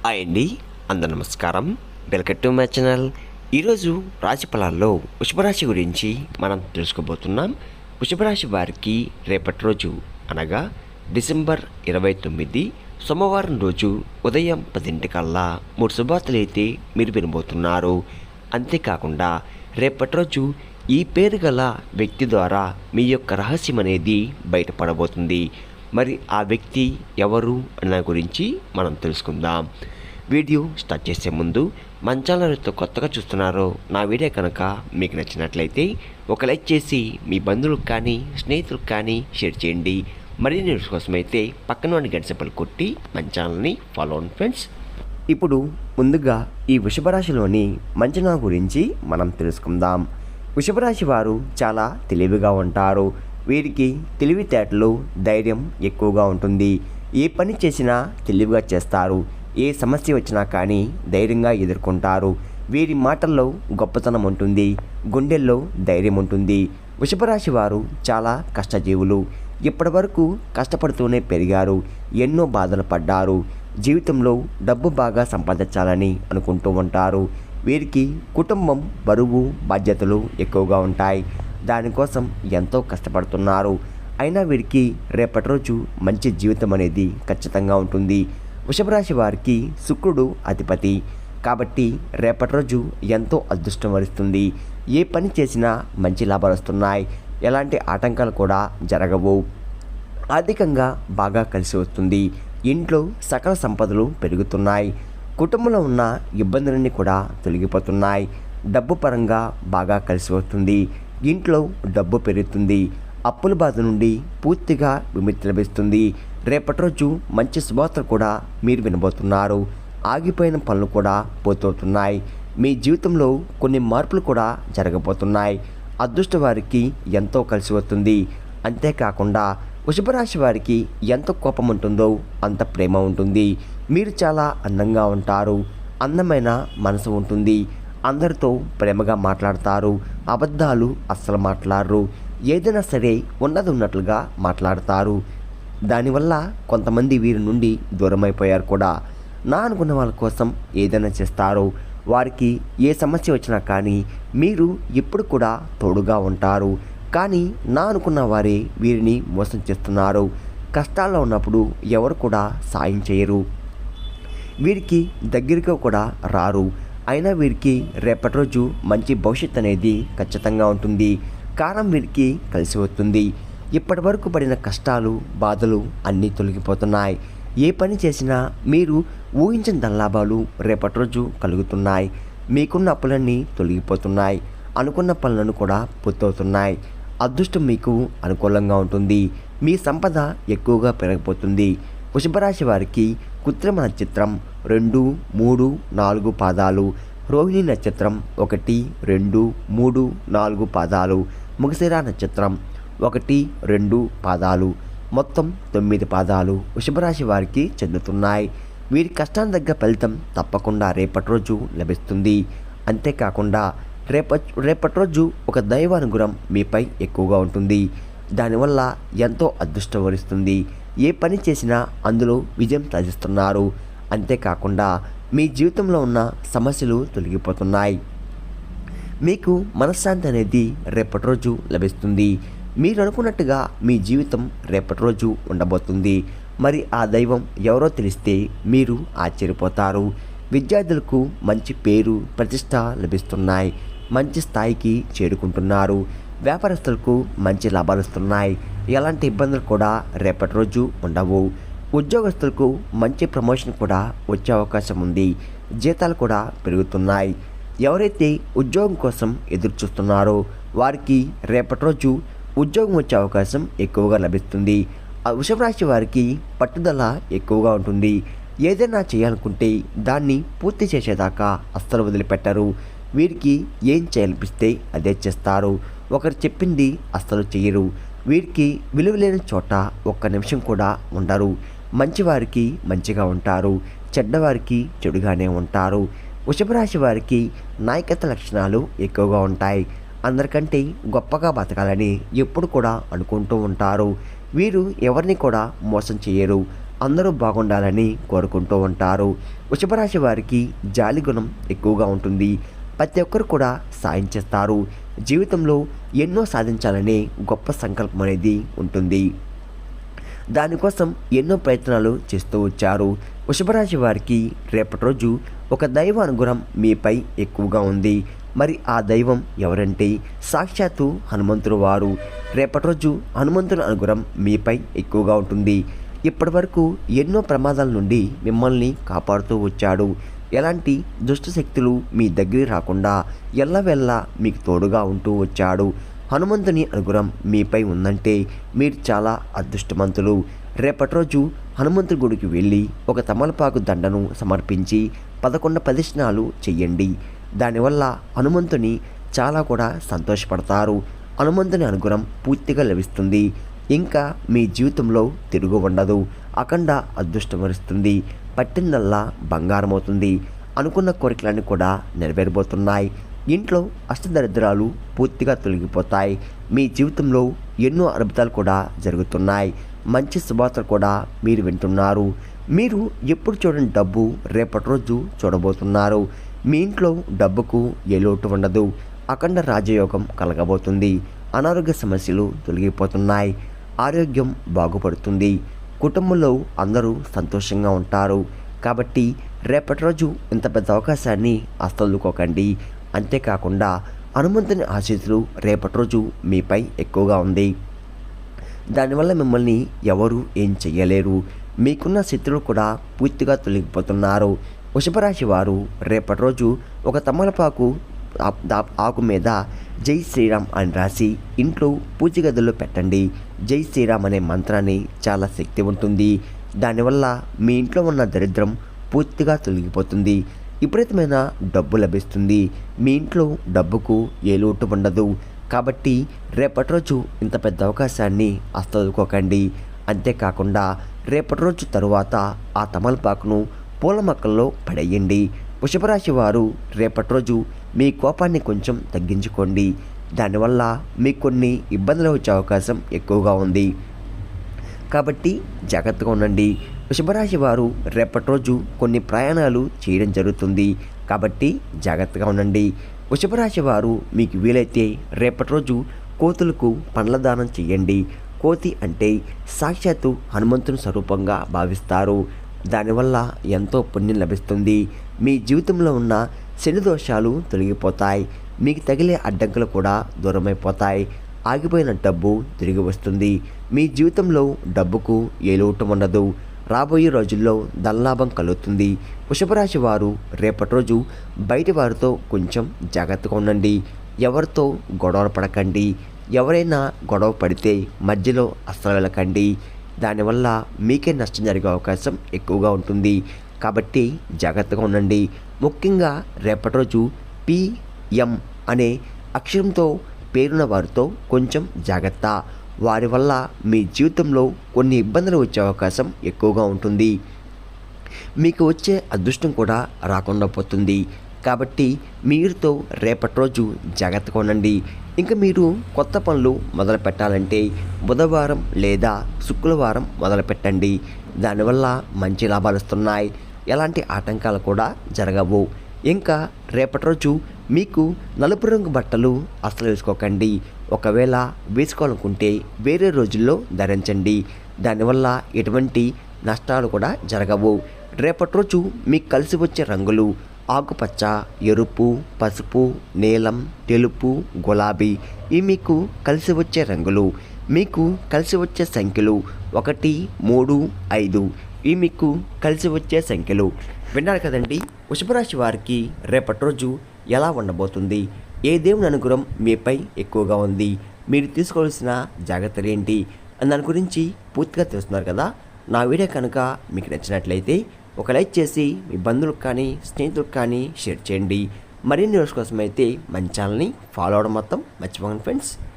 Hi అండి, అందరు నమస్కారం. Welcome to my channel. ఈరోజు రాశి ఫలాల్లో వృషభరాశి గురించి మనం తెలుసుకోబోతున్నాం. వృషభరాశి వారికి రేపటి రోజు అనగా డిసెంబర్ 29 సోమవారం రోజు ఉదయం 10 కల్లా 3 శుభవార్తలు అయితే మీరు వినబోతున్నారు. అంతేకాకుండా రేపటి రోజు ఈ పేరు గల వ్యక్తి ద్వారా మీ యొక్క రహస్యం అనేది బయటపడబోతుంది. మరి ఆ వ్యక్తి ఎవరు అన్న గురించి మనం తెలుసుకుందాం. వీడియో స్టార్ట్ చేసే ముందు మన ఛానల్తో కొత్తగా చూస్తున్నారో నా వీడియో కనుక మీకు నచ్చినట్లయితే ఒక లైక్ చేసి మీ బంధువులకు కానీ స్నేహితులకు కానీ షేర్ చేయండి. మరిన్ని న్యూస్ కోసమైతే పక్కన గంట సింబల్ కొట్టి మన ఛానల్ని ఫాలో అవ్వండి ఫ్రెండ్స్. ఇప్పుడు ముందుగా ఈ వృషభరాశిలోని మంచనా గురించి మనం తెలుసుకుందాం. వృషభరాశి వారు చాలా తెలివిగా ఉంటారు. వీరికి తెలివితేటలు, ధైర్యం ఎక్కువగా ఉంటుంది. ఏ పని చేసినా తెలివిగా చేస్తారు. ఏ సమస్య వచ్చినా కానీ ధైర్యంగా ఎదుర్కొంటారు. వీరి మాటల్లో గొప్పతనం ఉంటుంది, గుండెల్లో ధైర్యం ఉంటుంది. వృషభరాశి వారు చాలా కష్టజీవులు. ఇప్పటి వరకు కష్టపడుతూనే పెరిగారు. ఎన్నో బాధలు పడ్డారు. జీవితంలో డబ్బు బాగా సంపాదించాలని అనుకుంటూ ఉంటారు. వీరికి కుటుంబం, బరువు, బాధ్యతలు ఎక్కువగా ఉంటాయి. దానికోసం ఎంతో కష్టపడుతున్నారు. అయినా వీరికి రేపటి రోజు మంచి జీవితం అనేది ఖచ్చితంగా ఉంటుంది. వృషభరాశి వారికి శుక్రుడు అధిపతి కాబట్టి రేపటి రోజు ఎంతో అదృష్టం వరిస్తుంది. ఏ పని చేసినా మంచి లాభాలు వస్తున్నాయి. ఎలాంటి ఆటంకాలు కూడా జరగవు. ఆర్థికంగా బాగా కలిసి వస్తుంది. ఇంట్లో సకల సంపదలు పెరుగుతున్నాయి. కుటుంబంలో ఉన్న ఇబ్బందులన్నీ కూడా తొలగిపోతున్నాయి. డబ్బు పరంగా బాగా కలిసి వస్తుంది. ఇంట్లో డబ్బు పెరుగుతుంది. అప్పుల బాధ నుండి పూర్తిగా విముక్తి లభిస్తుంది. రేపటి రోజు మంచి శుభవార్తలు కూడా మీరు వినబోతున్నారు. ఆగిపోయిన పనులు కూడా పూర్తవుతున్నాయి. మీ జీవితంలో కొన్ని మార్పులు కూడా జరగబోతున్నాయి. అదృష్ట వారికి ఎంతో కలిసి వస్తుంది. అంతేకాకుండా వృషభరాశి వారికి ఎంత కోపం ఉంటుందో అంత ప్రేమ ఉంటుంది. మీరు చాలా అందంగా ఉంటారు. అందమైన మనసు ఉంటుంది. అందరితో ప్రేమగా మాట్లాడతారు. అబద్ధాలు అస్సలు మాట్లాడరు. ఏదైనా సరే ఉన్నది ఉన్నట్లుగా మాట్లాడతారు. దానివల్ల కొంతమంది వీరి నుండి దూరం అయిపోయారు కూడా. నా అనుకున్న వాళ్ళ కోసం ఏదైనా చేస్తారు. వారికి ఏ సమస్య వచ్చినా కానీ మీరు ఎప్పుడు కూడా తోడుగా ఉంటారు. కానీ నా అనుకున్న వారే వీరిని మోసం చేస్తున్నారు. కష్టాల్లో ఉన్నప్పుడు ఎవరు కూడా సాయం చేయరు. వీరికి దగ్గరికి కూడా రారు. అయినా వీరికి రేపటి రోజు మంచి భవిష్యత్తు అనేది ఖచ్చితంగా ఉంటుంది. కాలం వీరికి కలిసి వస్తుంది. ఇప్పటి వరకు పడిన కష్టాలు, బాధలు అన్నీ తొలగిపోతున్నాయి. ఏ పని చేసినా మీరు ఊహించిన ధనలాభాలు రేపటి రోజు కలుగుతున్నాయి. మీకున్న అప్పులన్నీ తొలగిపోతున్నాయి. అనుకున్న పనులను కూడా పూర్తవుతున్నాయి. అదృష్టం మీకు అనుకూలంగా ఉంటుంది. మీ సంపద ఎక్కువగా పెరగబోతుంది. వృషభరాశి వారికి కృత్రిమ నక్షత్రం 2, 3, 4 పాదాలు, రోహిణి నక్షత్రం 1, 2, 3, 4 పాదాలు, మృగశిర నక్షత్రం 1, 2 పాదాలు, మొత్తం 9 పాదాలు వృషభరాశి వారికి చెందుతున్నాయి. వీరి కష్టాన్ని తగ్గ ఫలితం తప్పకుండా రేపటి రోజు లభిస్తుంది. అంతేకాకుండా రేపటి రోజు ఒక దైవానుగ్రహం మీపై ఎక్కువగా ఉంటుంది. దానివల్ల ఎంతో అదృష్టం వరిస్తుంది. ఏ పని చేసినా అందులో విజయం సాధిస్తున్నారు. అంతేకాకుండా మీ జీవితంలో ఉన్న సమస్యలు తొలగిపోతున్నాయి. మీకు మనశ్శాంతి అనేది రేపటి రోజు లభిస్తుంది. మీరు అనుకున్నట్టుగా మీ జీవితం రేపటి రోజు ఉండబోతుంది. మరి ఆ దైవం ఎవరో తెలిస్తే మీరు ఆశ్చర్యపోతారు. విద్యార్థులకు మంచి పేరు, ప్రతిష్ట లభిస్తున్నాయి. మంచి స్థాయికి చేరుకుంటున్నారు. వ్యాపారస్తులకు మంచి లాభాలు వస్తున్నాయి. ఎలాంటి ఇబ్బందులు కూడా రేపటి రోజు ఉండవు. ఉద్యోగస్తులకు మంచి ప్రమోషన్ కూడా వచ్చే అవకాశం ఉంది. జీతాలు కూడా పెరుగుతున్నాయి. ఎవరైతే ఉద్యోగం కోసం ఎదురు చూస్తున్నారో వారికి రేపటి రోజు ఉద్యోగం వచ్చే అవకాశం ఎక్కువగా లభిస్తుంది. ఆ వృషభరాశి వారికి పట్టుదల ఎక్కువగా ఉంటుంది. ఏదైనా చేయాలనుకుంటే దాన్ని పూర్తి చేసేదాకా అస్సలు వదిలిపెట్టరు. వీరికి ఏం చేయాలనిపిస్తే అదే చేస్తారు. ఒకరు చెప్పింది అస్సలు చేయరు. వీరికి విలువలేని చోట ఒక్క నిమిషం కూడా ఉండరు. మంచివారికి మంచిగా ఉంటారు. చెడ్డవారికి చెడుగానే ఉంటారు. వృషభరాశి వారికి నాయకత్వ లక్షణాలు ఎక్కువగా ఉంటాయి. అందరికంటే గొప్పగా బతకాలని ఎప్పుడు కూడా అనుకుంటూ ఉంటారు. వీరు ఎవరిని కూడా మోసం చేయరు. అందరూ బాగుండాలని కోరుకుంటూ ఉంటారు. వృషభ రాశి వారికి జాలి గుణం ఎక్కువగా ఉంటుంది. ప్రతి ఒక్కరు కూడా సాయం చేస్తారు. జీవితంలో ఎన్నో సాధించాలనే గొప్ప సంకల్పం అనేది ఉంటుంది. దానికోసం ఎన్నో ప్రయత్నాలు చేస్తూ వచ్చారు. వృషభ రాశి వారికి రేపటి రోజు ఒక దైవ అనుగ్రహం మీపై ఎక్కువగా ఉంది. మరి ఆ దైవం ఎవరంటే సాక్షాత్తు హనుమంతుడు వారు. రేపటి రోజు హనుమంతుని అనుగ్రహం మీపై ఎక్కువగా ఉంటుంది. ఇప్పటి వరకు ఎన్నో ప్రమాదాల నుండి మిమ్మల్ని కాపాడుతూ వచ్చాడు. ఎలాంటి దుష్ట శక్తులు మీ దగ్గరికి రాకుండా ఎల్లవెల్లా మీకు తోడుగా ఉంటూ వచ్చాడు. హనుమంతుని అనుగ్రహం మీపై ఉందంటే మీరు చాలా అదృష్టవంతులు. రేపటి రోజు హనుమంతుడి గుడికి వెళ్ళి ఒక తమలపాకు దండను సమర్పించి 11 ప్రదక్షిణాలు చెయ్యండి. దానివల్ల హనుమంతుని చాలా కూడా సంతోషపడతారు. హనుమంతుని అనుగ్రహం పూర్తిగా లభిస్తుంది. ఇంకా మీ జీవితంలో తిరుగు ఉండదు. అఖండ అదృష్టం వరిస్తుంది. పట్టిందల్లా బంగారం అవుతుంది. అనుకున్న కోరికలన్నీ కూడా నెరవేరబోతున్నాయి. ఇంట్లో అష్టదరిద్రాలు పూర్తిగా తొలగిపోతాయి. మీ జీవితంలో ఎన్నో అద్భుతాలు కూడా జరుగుతున్నాయి. మంచి శుభార్తలు కూడా మీరు వింటున్నారు. మీరు ఎప్పుడు చూడని డబ్బు రేపటి రోజు చూడబోతున్నారు. మీ ఇంట్లో డబ్బుకు ఏ లోటు ఉండదు. అఖండ రాజయోగం కలగబోతుంది. అనారోగ్య సమస్యలు తొలగిపోతున్నాయి. ఆరోగ్యం బాగుపడుతుంది. కుటుంబంలో అందరూ సంతోషంగా ఉంటారు. కాబట్టి రేపటి రోజు ఇంత పెద్ద అవకాశాన్ని అస్తలుకోకండి. అంతేకాకుండా హనుమంతుని ఆశీస్సులు రేపటి రోజు మీపై ఎక్కువగా ఉంది. దానివల్ల మిమ్మల్ని ఎవరు ఏం చెయ్యలేరు. మీకున్న శత్రువులు కూడా పూర్తిగా తొలగిపోతున్నారు. వృషభ రాశి వారు రేపటి రోజు ఒక తమలపాకు ఆకు మీద జై శ్రీరామ్ అని రాసి ఇంట్లో పూజ గదిలో పెట్టండి. జై శ్రీరామ్ అనే మంత్రాన్ని చాలా శక్తి ఉంటుంది. దానివల్ల మీ ఇంట్లో ఉన్న దరిద్రం పూర్తిగా తొలగిపోతుంది. విపరీతమైన డబ్బు లభిస్తుంది. మీ ఇంట్లో డబ్బుకు ఏ లోటు ఉండదు. కాబట్టి రేపటి రోజు ఇంత పెద్ద అవకాశాన్ని అస్తదుకోకండి. అంతేకాకుండా రేపటి రోజు తరువాత ఆ తమలపాకును పూల మొక్కల్లో పడేయండి. వృషభరాశి వారు రేపటి రోజు మీ కోపాన్ని కొంచెం తగ్గించుకోండి. దానివల్ల మీకు కొన్ని ఇబ్బందులు వచ్చే అవకాశం ఎక్కువగా ఉంది. కాబట్టి జాగ్రత్తగా ఉండండి. వృషభరాశి వారు రేపటి రోజు కొన్ని ప్రయాణాలు చేయడం జరుగుతుంది. కాబట్టి జాగ్రత్తగా ఉండండి. వృషభరాశి వారు మీకు వీలైతే రేపటి రోజు కోతులకు పండ్ల దానం చేయండి. కోతి అంటే సాక్షాత్తు హనుమంతుని స్వరూపంగా భావిస్తారు. దానివల్ల ఎంతో పుణ్యం లభిస్తుంది. మీ జీవితంలో ఉన్న శని దోషాలు తొలగిపోతాయి. మీకు తగిలే అడ్డంకులు కూడా దూరమైపోతాయి. ఆగిపోయిన డబ్బు తిరిగి వస్తుంది. మీ జీవితంలో డబ్బుకు ఏ లోటు ఉండదు. రాబోయే రోజుల్లో ధనలాభం కలుగుతుంది. వృషభరాశి వారు రేపటి రోజు బయటి వారితో కొంచెం జాగ్రత్తగా ఉండండి. ఎవరితో గొడవ పడకండి. ఎవరైనా గొడవ పడితే మధ్యలో అస్సలు వెళ్ళకండి. దానివల్ల మీకే నష్టం జరిగే అవకాశం ఎక్కువగా ఉంటుంది. కాబట్టి జాగ్రత్తగా ఉండండి. ముఖ్యంగా రేపటి రోజు PM అనే అక్షరంతో పేరున్న వారితో కొంచెం జాగ్రత్త. వారి వల్ల మీ జీవితంలో కొన్ని ఇబ్బందులు వచ్చే అవకాశం ఎక్కువగా ఉంటుంది. మీకు వచ్చే అదృష్టం కూడా రాకుండా పోతుంది. కాబట్టి మీరుతో రేపటి రోజు జాగ్రత్తగా ఉండండి. ఇంకా మీరు కొత్త పనులు మొదలు పెట్టాలంటే బుధవారం లేదా శుక్రవారం మొదలు పెట్టండి. దానివల్ల మంచి లాభాలు వస్తున్నాయి. ఎలాంటి ఆటంకాలు కూడా జరగవు. ఇంకా రేపటి రోజు మీకు నలుపు రంగు బట్టలు అస్సలు వేసుకోకండి. ఒకవేళ వేసుకోవాలనుకుంటే వేరే రోజుల్లో ధరించండి. దానివల్ల ఎటువంటి నష్టాలు కూడా జరగవు. రేపటి రోజు మీకు కలిసి వచ్చే రంగులు ఆకుపచ్చ, ఎరుపు, పసుపు, నీలం, తెలుపు, గులాబీ. ఇవి మీకు కలిసి వచ్చే రంగులు. మీకు కలిసి వచ్చే సంఖ్యలు 1, 3, 5. ఇవి మీకు కలిసి వచ్చే సంఖ్యలు. విన్నారు కదండి, వృషభరాశి వారికి రేపటి రోజు ఎలా ఉండబోతుంది, ఏ దేవుని అనుగ్రహం మీపై ఎక్కువగా ఉంది, మీరు తీసుకోవాల్సిన జాగ్రత్తలు ఏంటి అని దాని గురించి పూర్తిగా తెలుస్తున్నారు కదా. నా వీడియో కనుక మీకు నచ్చినట్లయితే ఒక లైక్ చేసి మీ బంధువులకు కానీ స్నేహితులకు కానీ షేర్ చేయండి. మరిన్ని న్యూస్ కోసం అయితే మన ఛానల్ని ఫాలో అవడం మొత్తం మర్చిపోకండి ఫ్రెండ్స్.